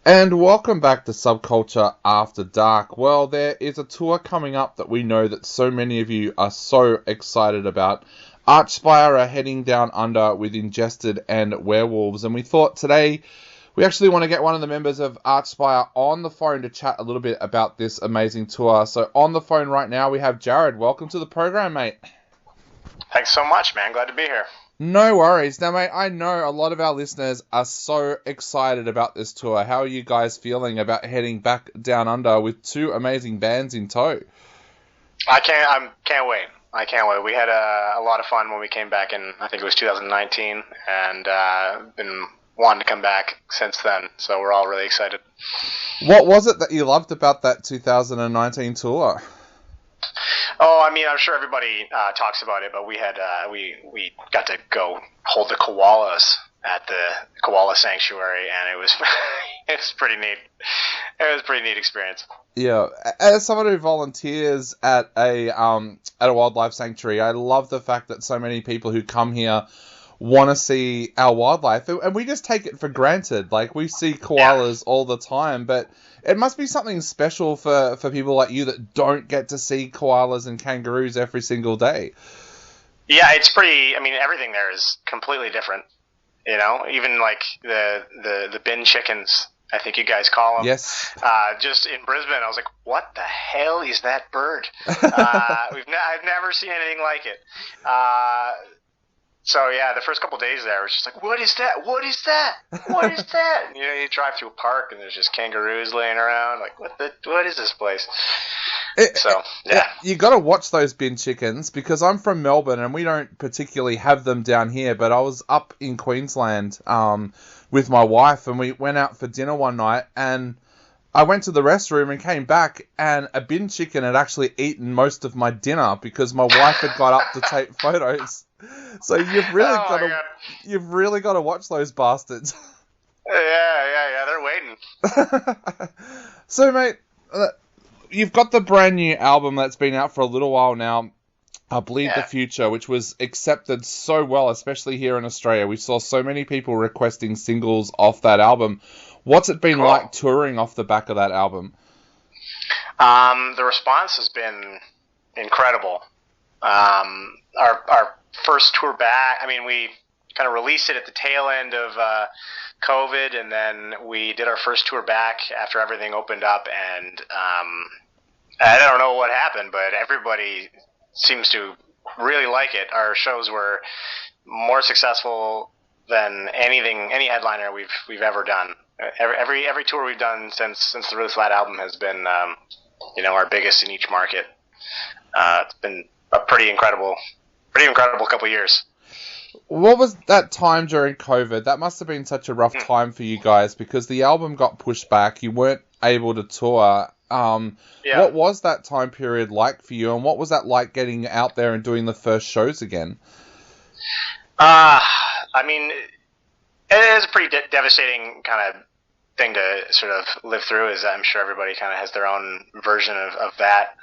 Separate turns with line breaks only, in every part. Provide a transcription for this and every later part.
And welcome back to Subculture After Dark. Well, there is a tour coming up that we know that so many of you are so excited about. Archspire are heading down under with Ingested and Werewolves, and we thought today we actually want to get one of the members of Archspire on the phone to chat a little bit about this amazing tour. So on the phone right now we have Jared. Welcome to the program, mate.
Thanks so much, man. Glad to be here.
No worries. Now, mate, I know a lot of our listeners are so excited about this tour. How are you guys feeling about heading back down under with two amazing bands in tow?
I can't wait. I can't wait. We had a lot of fun when we came back in, I think it was 2019, and been wanting to come back since then. So we're all really excited.
What was it that you loved about that 2019 tour?
Oh, I mean, I'm sure everybody talks about it, but we had we got to go hold the koalas at the koala sanctuary, and it was it was pretty neat. It was a pretty neat experience.
Yeah, as someone who volunteers at a wildlife sanctuary, I love the fact that so many people who come here want to see our wildlife, and we just take it for granted. Like, we see koalas all the time, but it must be something special for people like you that don't get to see koalas and kangaroos every single day.
Yeah, it's pretty. I mean, everything there is completely different. You know, even like the bin chickens, I think you guys call them.
Yes.
Just in Brisbane, I was like, what the hell is that bird? I've never seen anything like it. So yeah, the first couple of days there, it was just like, what is that? What is that? What is that? And, you drive through a park and there's just kangaroos laying around. Like, what is this place?
You got to watch those bin chickens, because I'm from Melbourne and we don't particularly have them down here. But I was up in Queensland with my wife, and we went out for dinner one night, and I went to the restroom and came back, and a bin chicken had actually eaten most of my dinner because my wife had got up to take photos. So you've really got to watch those bastards.
Yeah, they're waiting.
So, mate, you've got the brand new album that's been out for a little while now, I Bleed the Future, which was accepted so well, especially here in Australia. We saw so many people requesting singles off that album. What's it been like touring off the back of that album?
The response has been incredible. Our first tour back, I mean, we kind of released it at the tail end of COVID, and then we did our first tour back after everything opened up, and I don't know what happened, but everybody seems to really like it. Our shows were more successful than any headliner we've ever done. Every tour we've done since the release of that album has been our biggest in each market. It's been a pretty incredible couple of years.
What was that time during COVID? That must have been such a rough time for you guys, because the album got pushed back. You weren't able to tour. What was that time period like for you, and what was that like getting out there and doing the first shows again?
I mean, it is a pretty devastating kind of thing to sort of live through, as I'm sure everybody kind of has their own version of that.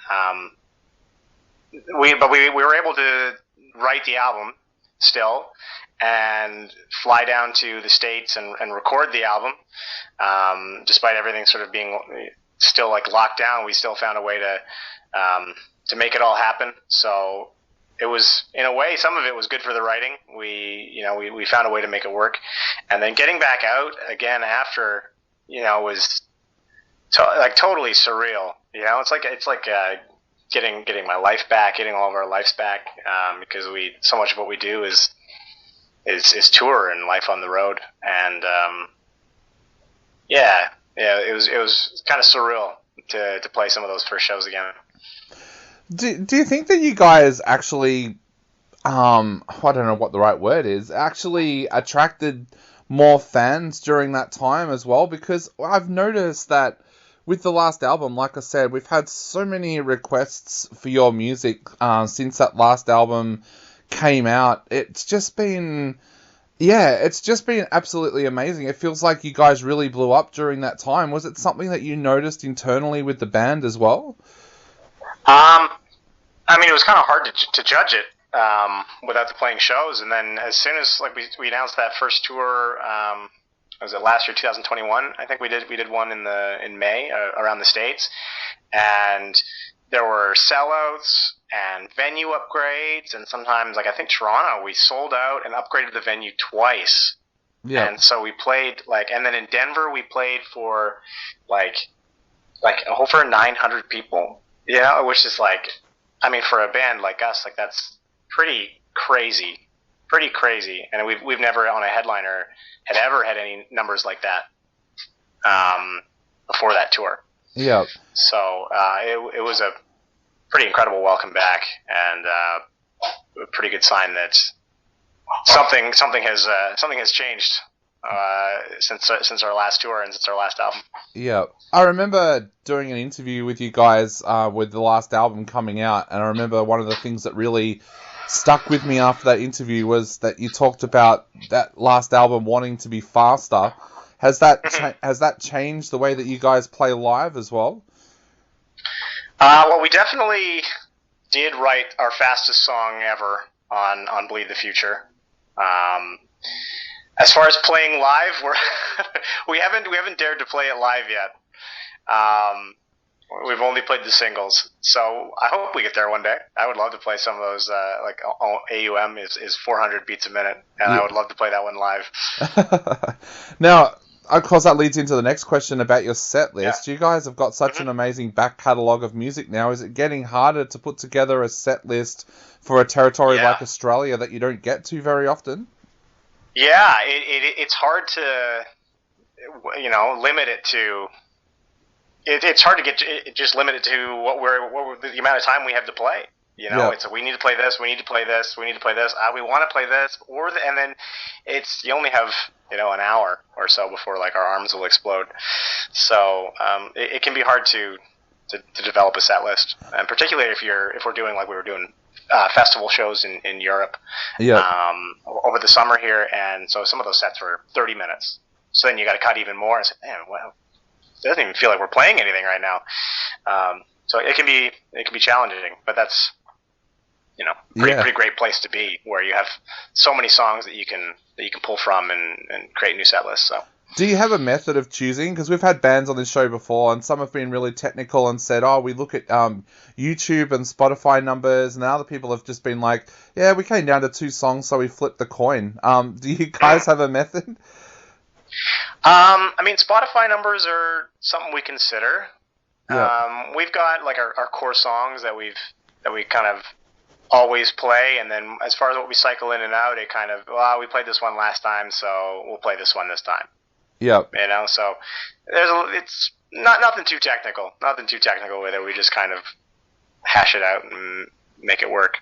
We were able to write the album still and fly down to the States and record the album. Despite everything sort of being still like locked down, we still found a way to make it all happen. So it was, in a way, some of it was good for the writing. We found a way to make it work, and then getting back out again after, was totally surreal. It's like getting my life back, getting all of our lives back, because so much of what we do is tour and life on the road, and it was kind of surreal to play some of those first shows again.
Do you think that you guys actually, I don't know what the right word is, actually attracted more fans during that time as well? Because I've noticed that with the last album, like I said, we've had so many requests for your music since that last album came out. It's just been absolutely amazing. It feels like you guys really blew up during that time. Was it something that you noticed internally with the band as well?
I mean, it was kind of hard to judge it without the playing shows. And then as soon as we announced that first tour, was it last year, 2021? I think we did one in May around the States, and there were sellouts and venue upgrades, and sometimes, like I think Toronto, we sold out and upgraded the venue twice. Yeah. And so we played and then in Denver we played for like over 900 people. Yeah, which is for a band like us, that's pretty crazy. Pretty crazy, and we've never on a headliner had ever had any numbers like that before that tour.
Yeah.
So it was a pretty incredible welcome back, and a pretty good sign that something has changed since our last tour and since our last album.
Yeah, I remember doing an interview with you guys with the last album coming out, and I remember one of the things that really stuck with me after that interview was that you talked about that last album wanting to be faster. Has that has that changed the way that you guys play live as well?
Well, we definitely did write our fastest song ever on Bleed the Future. As far as playing live, we haven't dared to play it live yet. We've only played the singles, so I hope we get there one day. I would love to play some of those. AUM is 400 beats a minute, and yeah. I would love to play that one live.
Now, of course, that leads into the next question about your set list. Yeah. You guys have got such an amazing back catalogue of music now. Is it getting harder to put together a set list for a territory like Australia that you don't get to very often?
Yeah, it's hard to, limit it to. It's hard to get just limited to what the amount of time we have to play. It's we need to play this, we need to play this, we need to play this. We want to play this, and then you only have an hour or so before our arms will explode. So it can be hard to develop a set list, and particularly if we're doing like we were doing festival shows in Europe over the summer here, and so some of those sets were 30 minutes. So then you got to cut even more. And say, man, well, it doesn't even feel like we're playing anything right now. So it can be challenging, but that's pretty great place to be, where you have so many songs that you can pull from and create new set lists. So.
Do you have a method of choosing? Because we've had bands on this show before, and some have been really technical and said, we look at YouTube and Spotify numbers, and other people have just been like, yeah, we came down to 2 songs, so we flipped the coin. Do you guys have a method?
Spotify numbers are something we consider. Yeah. We've got our core songs that we kind of always play, and then as far as what we cycle in and out, it kind of, we played this one last time, so we'll play this one this time.
Yeah.
So it's nothing too technical with it. We just kind of hash it out and make it work.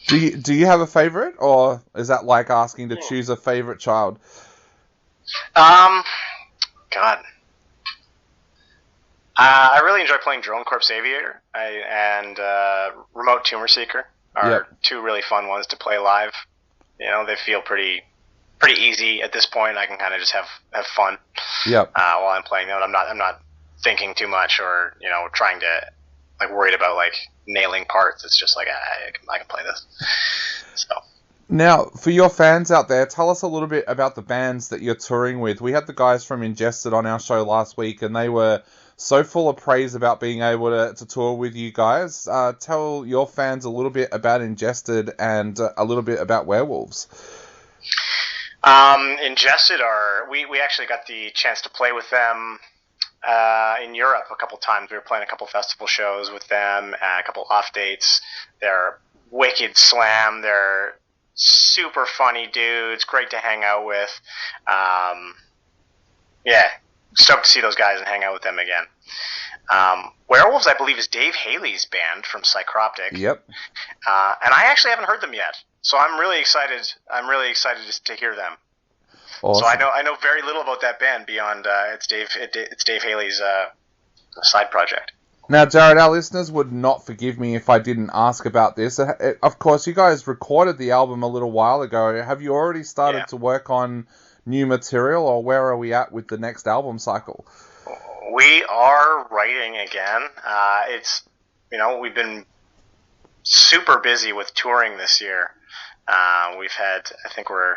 Do you have a favorite, or is that like asking to choose a favorite child?
God. I really enjoy playing Drone Corps Aviator and Remote Tumor Seeker are 2 really fun ones to play live. They feel pretty easy at this point. I can kind of just have fun while I'm playing them. I'm not thinking too much or trying to worried about nailing parts. It's just I can play this. So.
Now, for your fans out there, tell us a little bit about the bands that you're touring with. We had the guys from Ingested on our show last week, and they were so full of praise about being able to tour with you guys. Tell your fans a little bit about Ingested and a little bit about Werewolves.
Ingested we actually got the chance to play with them in Europe a couple times. We were playing a couple festival shows with them, a couple off dates. They're wicked slam. They're super funny dudes, great to hang out with. Stoked to see those guys and hang out with them again. Werewolves, I believe, is Dave Haley's band from Psychroptic.
Yep.
And I actually haven't heard them yet, so I'm really excited. To hear them. Awesome. So I know very little about that band beyond it's Dave Haley's side project.
Now, Jared, our listeners would not forgive me if I didn't ask about this. Of course, you guys recorded the album a little while ago. Have you already started to work on new material, or where are we at with the next album cycle?
We are writing again. We've been super busy with touring this year. We've had, I think we're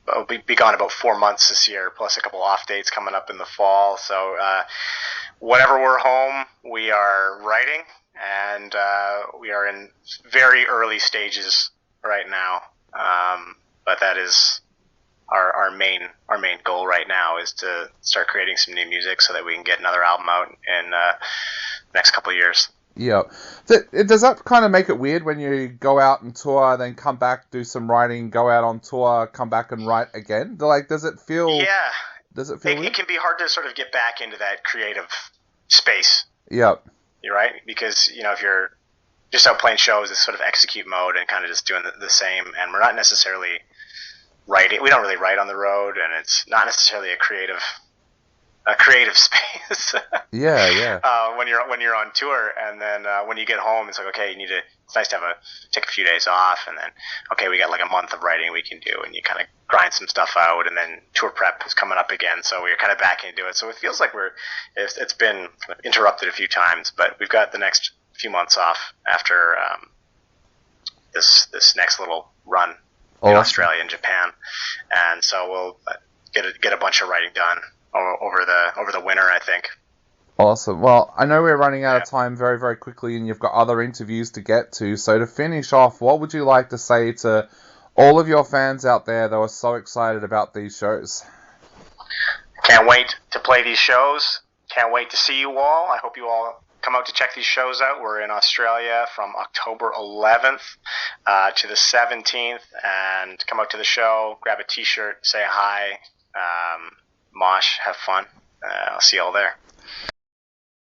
I'll be gone about 4 months this year, plus a couple off dates coming up in the fall. So whenever we're home, we are writing, and we are in very early stages right now. But that is our main goal right now, is to start creating some new music so that we can get another album out in the next couple of years.
Yeah. Does that kind of make it weird when you go out and tour, then come back, do some writing, go out on tour, come back and write again? Like, does it feel...
Yeah.
Does it feel weird?
It can be hard to sort of get back into that creative space.
Yep.
You're right? Because, if you're just out playing shows, it's sort of execute mode and kind of just doing the same. And we're not necessarily writing. We don't really write on the road, and it's not necessarily a creative space.
Yeah.
When you're on tour, and then when you get home, it's like, okay, it's nice to take a few days off, and then, okay, we got like a month of writing we can do, and you kind of grind some stuff out, and then tour prep is coming up again, so we're kind of back into it. So it feels like it's been interrupted a few times, but we've got the next few months off after this next little run in Australia and Japan, and so we'll get a bunch of writing done over the winter, I think.
Awesome. Well, I know we're running out of time very, very quickly, and you've got other interviews to get to. So to finish off, what would you like to say to all of your fans out there that are so excited about these shows?
Can't wait to play these shows. Can't wait to see you all. I hope you all come out to check these shows out. We're in Australia from October 11th to the 17th, and come out to the show, grab a t-shirt, say hi, mosh, have fun. I'll see you all there.